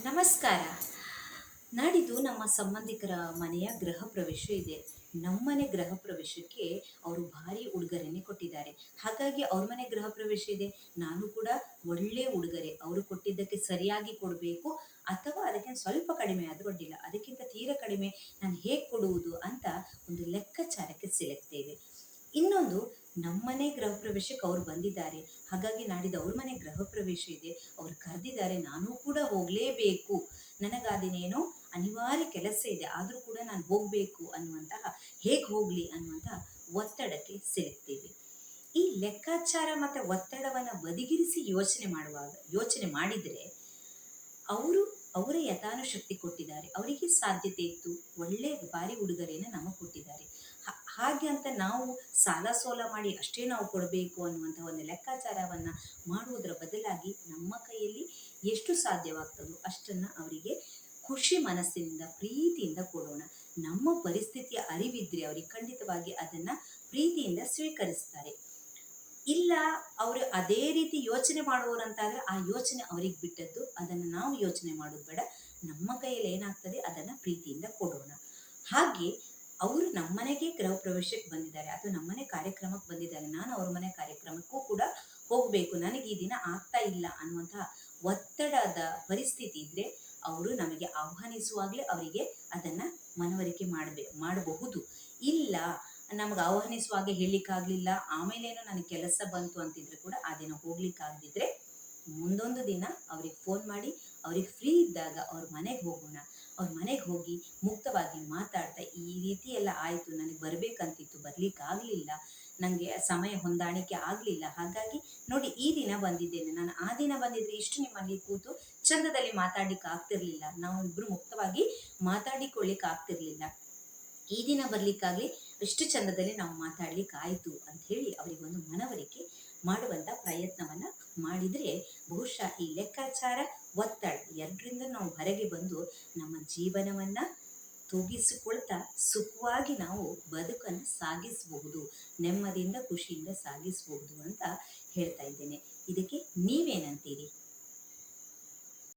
ನಮಸ್ಕಾರ. ನಾಡಿದ್ದು ನಮ್ಮ ಸಂಬಂಧಿಕರ ಮನೆಯ ಗೃಹ ಪ್ರವೇಶ ಇದೆ. ನಮ್ಮನೆ ಗೃಹ ಪ್ರವೇಶಕ್ಕೆ ಅವರು ಭಾರಿ ಉಡುಗೊರೆನೆ ಕೊಟ್ಟಿದ್ದಾರೆ. ಹಾಗಾಗಿ ಅವ್ರ ಮನೆ ಗೃಹ ಪ್ರವೇಶ ಇದೆ. ನಾನು ಕೂಡ ಒಳ್ಳೆ ಉಡುಗೊರೆ ಅವರು ಕೊಟ್ಟಿದ್ದಕ್ಕೆ ಸರಿಯಾಗಿ ಕೊಡಬೇಕು, ಅಥವಾ ಅದಕ್ಕಿಂತ ಸ್ವಲ್ಪ ಕಡಿಮೆ ಆದರೂ ಅಡ್ಡಿಲ್ಲ. ಅದಕ್ಕಿಂತ ತೀರಾ ಕಡಿಮೆ ನಾನು ಹೇಗೆ ಕೊಡುವುದು ಅಂತ ಒಂದು ಲೆಕ್ಕಾಚಾರಕ್ಕೆ ಸಿಲುಕ್ತೇವೆ. ಇನ್ನೊಂದು, ನಮ್ಮನೆ ಗೃಹ ಪ್ರವೇಶಕ್ಕೆ ಅವ್ರು ಬಂದಿದ್ದಾರೆ. ಹಾಗಾಗಿ ನಾಡಿದ್ದು ಅವ್ರ ಮನೆ ಗೃಹ ಪ್ರವೇಶ ಇದೆ. ಅವ್ರು ಕರೆದಿದ್ದಾರೆ, ನಾನೂ ಕೂಡ ಹೋಗಲೇಬೇಕು. ನನಗದೇನೇನೋ ಅನಿವಾರ್ಯ ಕೆಲಸ ಇದೆ, ಆದರೂ ಕೂಡ ನಾನು ಹೋಗಬೇಕು ಅನ್ನುವಂತಹ, ಹೇಗೆ ಹೋಗಲಿ ಅನ್ನುವಂತಹ ಒತ್ತಡಕ್ಕೆ ಸಿಲುಕ್ತೀವಿ. ಈ ಲೆಕ್ಕಾಚಾರ ಮತ್ತು ಒತ್ತಡವನ್ನು ಬದಿಗಿರಿಸಿ ಯೋಚನೆ ಮಾಡಿದರೆ, ಅವರು ಅವರ ಯಥಾನುಶಕ್ತಿ ಕೊಟ್ಟಿದ್ದಾರೆ. ಅವರಿಗೆ ಸಾಧ್ಯತೆ ಇತ್ತು, ಒಳ್ಳೆ ಭಾರಿ ಉಡುಗೊರೆಯನ್ನು ನಮಗೆ ಕೊಟ್ಟಿದ್ದಾರೆ. ಹಾಗೆ ಅಂತ ನಾವು ಸಾಲ ಸೋಲ ಮಾಡಿ ಅಷ್ಟೇ ನಾವು ಕೊಡಬೇಕು ಅನ್ನುವಂಥ ಒಂದು ಲೆಕ್ಕಾಚಾರವನ್ನು ಮಾಡುವುದರ ಬದಲಾಗಿ, ನಮ್ಮ ಕೈಯಲ್ಲಿ ಎಷ್ಟು ಸಾಧ್ಯವಾಗ್ತದೋ ಅಷ್ಟನ್ನು ಅವರಿಗೆ ಖುಷಿ ಮನಸ್ಸಿನಿಂದ ಪ್ರೀತಿಯಿಂದ ಕೊಡೋಣ. ನಮ್ಮ ಪರಿಸ್ಥಿತಿಯ ಅರಿವಿದ್ರೆ ಅವರಿಗೆ ಖಂಡಿತವಾಗಿ ಅದನ್ನು ಪ್ರೀತಿಯಿಂದ ಸ್ವೀಕರಿಸ್ತಾರೆ. ಇಲ್ಲ, ಅವರು ಅದೇ ರೀತಿ ಯೋಚನೆ ಮಾಡುವವರಂತಾದರೆ ಆ ಯೋಚನೆ ಅವ್ರಿಗೆ ಬಿಟ್ಟದ್ದು, ಅದನ್ನು ನಾವು ಯೋಚನೆ ಮಾಡೋದು ಬೇಡ. ನಮ್ಮ ಕೈಯಲ್ಲಿ ಏನಾಗ್ತದೆ ಅದನ್ನು ಪ್ರೀತಿಯಿಂದ ಕೊಡೋಣ. ಹಾಗೆ ಅವರು ನಮ್ಮನೆಗೆ ಗೃಹ ಪ್ರವೇಶಕ್ಕೆ ಬಂದಿದ್ದಾರೆ, ಅಥವಾ ನಮ್ಮನೆ ಕಾರ್ಯಕ್ರಮಕ್ಕೆ ಬಂದಿದ್ದಾರೆ, ನಾನು ಅವ್ರ ಮನೆ ಕಾರ್ಯಕ್ರಮಕ್ಕೂ ಕೂಡ ಹೋಗಬೇಕು, ನನಗೆ ಈ ದಿನ ಆಗ್ತಾ ಇಲ್ಲ ಅನ್ನುವಂತಹ ಒತ್ತಡದ ಪರಿಸ್ಥಿತಿ ಇದ್ದರೆ, ಅವರು ನಮಗೆ ಆಹ್ವಾನಿಸುವಾಗಲೇ ಅವರಿಗೆ ಅದನ್ನು ಮನವರಿಕೆ ಮಾಡಬಹುದು. ಇಲ್ಲ, ನಮ್ಗೆ ಆಹ್ವಾನಿಸುವಾಗ ಹೇಳಲಿಕ್ಕಾಗಲಿಲ್ಲ, ಆಮೇಲೇನೋ ನನಗೆ ಕೆಲಸ ಬಂತು ಅಂತಿದ್ರೆ ಕೂಡ ಆ ದಿನ ಹೋಗ್ಲಿಕ್ಕಾಗದಿದ್ರೆ, ಮುಂದೊಂದು ದಿನ ಅವ್ರಿಗೆ ಫೋನ್ ಮಾಡಿ ಅವ್ರಿಗೆ ಫ್ರೀ ಇದ್ದಾಗ ಅವ್ರ ಮನೆಗೆ ಹೋಗೋಣ. ಅವ್ರ ಮನೆಗೆ ಹೋಗಿ ಮುಕ್ತವಾಗಿ ಮಾತಾಡ್ತಾ, ಈ ರೀತಿ ಎಲ್ಲ ಆಯಿತು, ನನಗೆ ಬರಬೇಕಂತಿತ್ತು, ಬರಲಿಕ್ಕಾಗಲಿಲ್ಲ, ನನಗೆ ಸಮಯ ಹೊಂದಾಣಿಕೆ ಆಗಲಿಲ್ಲ, ಹಾಗಾಗಿ ನೋಡಿ ಈ ದಿನ ಬಂದಿದ್ದೇನೆ, ನಾನು ಆ ದಿನ ಬಂದಿದ್ರೆ ಇಷ್ಟು ನಿಮ್ಮಲ್ಲಿ ಕೂತು ಚಂದದಲ್ಲಿ ಮಾತಾಡ್ಲಿಕ್ಕೆ ಆಗ್ತಿರ್ಲಿಲ್ಲ, ನಾವು ಇಬ್ಬರು ಮುಕ್ತವಾಗಿ ಮಾತಾಡಿಕೊಳ್ಳಿಕ್ಕೆ ಆಗ್ತಿರ್ಲಿಲ್ಲ, ಈ ದಿನ ಬರಲಿಕ್ಕಾಗಲಿ ಎಷ್ಟು ಚಂದದಲ್ಲಿ ನಾವು ಮಾತಾಡ್ಲಿಕ್ಕೆ ಆಯಿತು ಅಂತ ಹೇಳಿ ಅವರಿಗೊಂದು ಮನವರಿಕೆ ಮಾಡುವಂಥ ಪ್ರಯತ್ನವನ್ನು ಮಾಡಿದರೆ, ಬಹುಶಃ ಈ ಲೆಕ್ಕಾಚಾರ, ಒತ್ತಡ ಎರಡರಿಂದ ನಾವು ಹೊರಗೆ ಬಂದು ನಮ್ಮ ಜೀವನವನ್ನು ತೂಗಿಸಿಕೊಳ್ತಾ ಸುಖವಾಗಿ ನಾವು ಬದುಕನ್ನು ಸಾಗಿಸಬಹುದು, ನೆಮ್ಮದಿಯಿಂದ ಖುಷಿಯಿಂದ ಸಾಗಿಸಬಹುದು ಅಂತ ಹೇಳ್ತಾ ಇದ್ದೇನೆ. ಇದಕ್ಕೆ ನೀವೇನಂತೀರಿ?